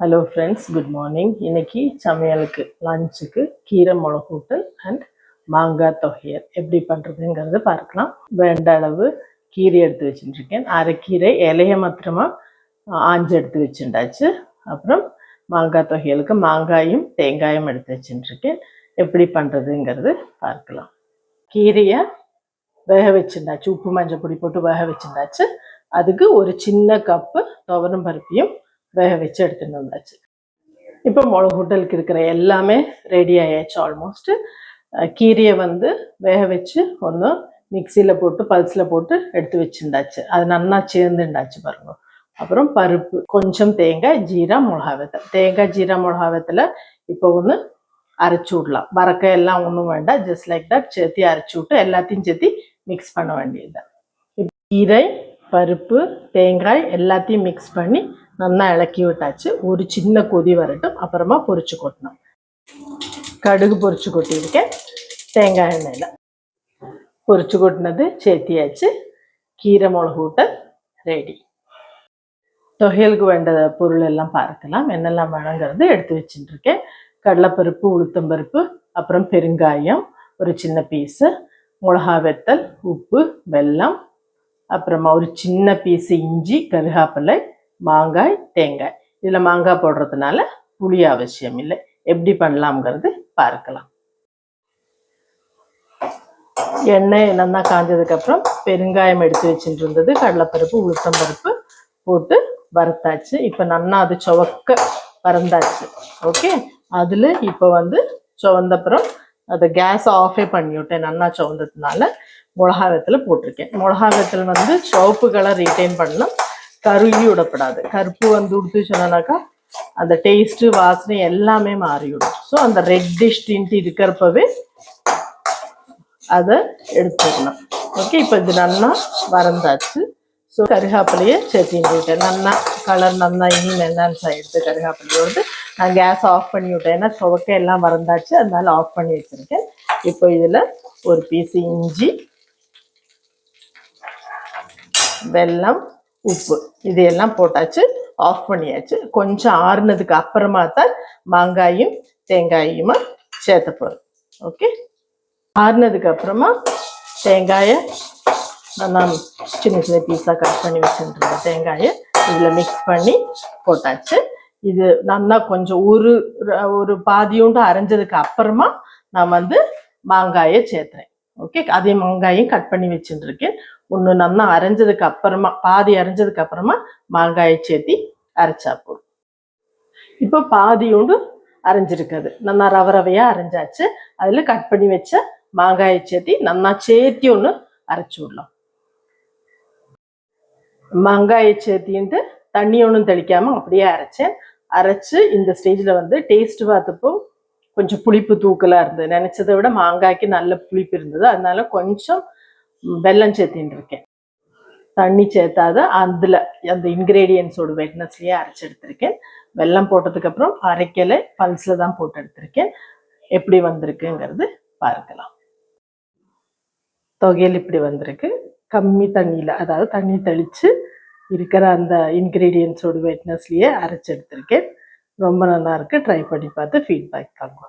Hello friends, good morning. இன்னைக்கு சமையலுக்கு லஞ்சுக்கு கீரை மிளகூட்டல் அண்ட் மாங்காய் தொகையல் எப்படி பண்ணுறதுங்கிறத பார்க்கலாம். வேண்ட அளவு கீரை எடுத்து வச்சுட்டுருக்கேன். அரைக்கீரை இலைய மாத்திரமா ஆஞ்சு எடுத்து வச்சுட்டாச்சு. அப்புறம் மாங்காய் தொகையலுக்கு மாங்காயும் தேங்காயும் எடுத்து வச்சுட்டுருக்கேன். எப்படி பண்ணுறதுங்கிறது பார்க்கலாம். கீரையை வேக வச்சுட்டாச்சு, உப்பு மஞ்சள் பொடி போட்டு வேக வச்சுட்டாச்சு. அதுக்கு ஒரு சின்ன கப்பு துவரம் பருப்பையும் வேக வச்சு எடுத்துட்டு வந்தாச்சு. இப்போ மிளகூட்டலுக்கு இருக்கிற எல்லாமே ரெடி ஆயாச்சு. ஆல்மோஸ்ட் கீரையை வேக வச்சு ஒன்று மிக்சியில் போட்டு பல்ஸில் போட்டு எடுத்து வச்சுருந்தாச்சு. அது நல்லா சேர்ந்துண்டாச்சு பாருங்க. அப்புறம் பருப்பு, கொஞ்சம் தேங்காய், ஜீரா, மிளகா வெத்தலை. தேங்காய் ஜீரா மிளகா வெத்தலை இப்போ அரைச்சி விடலாம். வரக்காய் எல்லாம் ஒன்றும் வேண்டாம், ஜஸ்ட் லைக் தட் சேர்த்து அரைச்சி விட்டு எல்லாத்தையும் சேர்த்து மிக்ஸ் பண்ண வேண்டியதுதான். கீரை, பருப்பு, தேங்காய் எல்லாத்தையும் மிக்ஸ் பண்ணி நல்லா இலக்கி விட்டாச்சு. ஒரு சின்ன கொதி வரட்டும், அப்புறமா பொரிச்சு கொட்டணும். கடுகு பொரிச்சு கொட்டியிருக்கேன். தேங்காய் எண்ணெயில் பொரிச்சு கொட்டினது சேர்த்தியாச்சு. கீரை மிளகூட்டல் ரெடி. தொகையலுக்கு வேண்ட பொருள் எல்லாம் பார்க்கலாம். என்னெல்லாம் வேணுங்கிறது எடுத்து வச்சுட்டு இருக்கேன். கடலைப்பருப்பு, உளுத்தம்பருப்பு, அப்புறம் பெருங்காயம் ஒரு சின்ன பீஸு, மிளகா வெத்தல், உப்பு, வெல்லம், அப்புறமா ஒரு சின்ன பீஸு இஞ்சி, கருகாப்பிலை, மாங்காய், தேங்காய். இதில் மாங்காய் போடுறதுனால புளி அவசியம் இல்லை. எப்படி பண்ணலாம்ங்கிறது பார்க்கலாம். எண்ணெய் நல்லா காஞ்சதுக்கப்புறம் பெருங்காயம் எடுத்து வச்சுட்டு இருந்தது, கடலைப்பருப்பு, உளுத்தம்பருப்பு போட்டு வறுத்தாச்சு. இப்போ நல்லா அது சுவக்க வறந்தாச்சு. ஓகே, அதில் இப்போ சுவந்தப்புறம் அதை கேஸ் ஆஃபே பண்ணி விட்டேன். நல்லா சுவந்ததுனால மிளகா வெத்தலை போட்டிருக்கேன். மிளகா வெத்தலை சிவப்பு கலர் ரீட்டைன் பண்ணணும், கருகி விடப்படாது. கருப்பு உடுத்து சொன்னாக்கா அந்த டேஸ்ட்டு, வாசனை எல்லாமே மாறிவிடும். ஸோ அந்த ரெட்டிஷ் டிண்ட் இருக்கிறப்பவே அதை எடுத்துக்கணும். ஓகே, இப்போ இது நல்லா வறந்தாச்சு. ஸோ கருகாப்பிலையை சேர்த்தின்னுட்டேன். நல்லா கலர் நல்லா இன்னும் என்ஹான்ஸ் ஆகிடுது. கருகாப்பிலையோடு நான் கேஸ் ஆஃப் பண்ணி விட்டேன். ஏன்னா துவக்க எல்லாம் வறந்தாச்சு, அதனால ஆஃப் பண்ணி வச்சுருக்கேன். இப்போ இதில் ஒரு பீஸ் இஞ்சி, வெல்லம், உப்பு இதையெல்லாம் போட்டாச்சு, ஆஃப் பண்ணியாச்சு. கொஞ்சம் ஆறுனதுக்கு அப்புறமா தான் மாங்காயும் தேங்காயுமா சேர்த்த போகிறோம். ஓகே, ஆறுனதுக்கு அப்புறமா தேங்காயை நான் சின்ன சின்ன பீஸாக கட் பண்ணி வச்சுருந்த தேங்காயை இதில் மிக்ஸ் பண்ணி போட்டாச்சு. இது நல்லா கொஞ்சம் ஒரு பாதியோண்டு அரைஞ்சதுக்கு அப்புறமா நான் மாங்காயை சேர்த்துறேன். ஓகே, அதே மாங்காயும் கட் பண்ணி வச்சுருக்கேன். ஒன்று நல்லா அரைஞ்சதுக்கு அப்புறமா, பாதி அரைஞ்சதுக்கு அப்புறமா மாங்காயை சேர்த்தி அரைச்சா போதும். இப்போ பாதியோண்டு அரைஞ்சிருக்குது, நல்லா ரவையாக அரைஞ்சாச்சு. அதில் கட் பண்ணி வச்ச மாங்காயை சேர்த்தி நல்லா சேர்த்தி ஒன்று அரைச்சி விடலாம். மாங்காயை சேர்த்தின்ட்டு தண்ணி ஒன்றும் தெளிக்காமல் அப்படியே அரைச்சேன். அரைச்சி இந்த ஸ்டேஜில் டேஸ்ட் பார்த்தப்போ கொஞ்சம் புளிப்பு தூக்கலாக இருந்தது. நினச்சதை விட மாங்காய்க்கு நல்ல புளிப்பு இருந்தது. அதனால கொஞ்சம் வெல்லம் சேர்த்தின்னு இருக்கேன். தண்ணி சேர்த்தாத அதில் அந்த இன்க்ரீடியன்ஸோட வெட்னஸ்லேயே அரைச்சி எடுத்திருக்கேன். வெல்லம் போட்டதுக்கப்புறம் அரைக்கலை, பல்ஸில் தான் போட்டு எடுத்திருக்கேன். எப்படி வந்திருக்குங்கிறது பார்க்கலாம். தொகையில் இப்படி வந்திருக்கு. கம்மி தண்ணியில், அதாவது தண்ணி தெளித்து இருக்கிற அந்த இன்க்ரீடியன்ஸோட வெட்னஸ்லேயே அரைச்சி எடுத்திருக்கேன். ரொம்ப நல்லா இருக்குது. ட்ரை பண்ணி பார்த்து ஃபீட்பேக் தாங்க.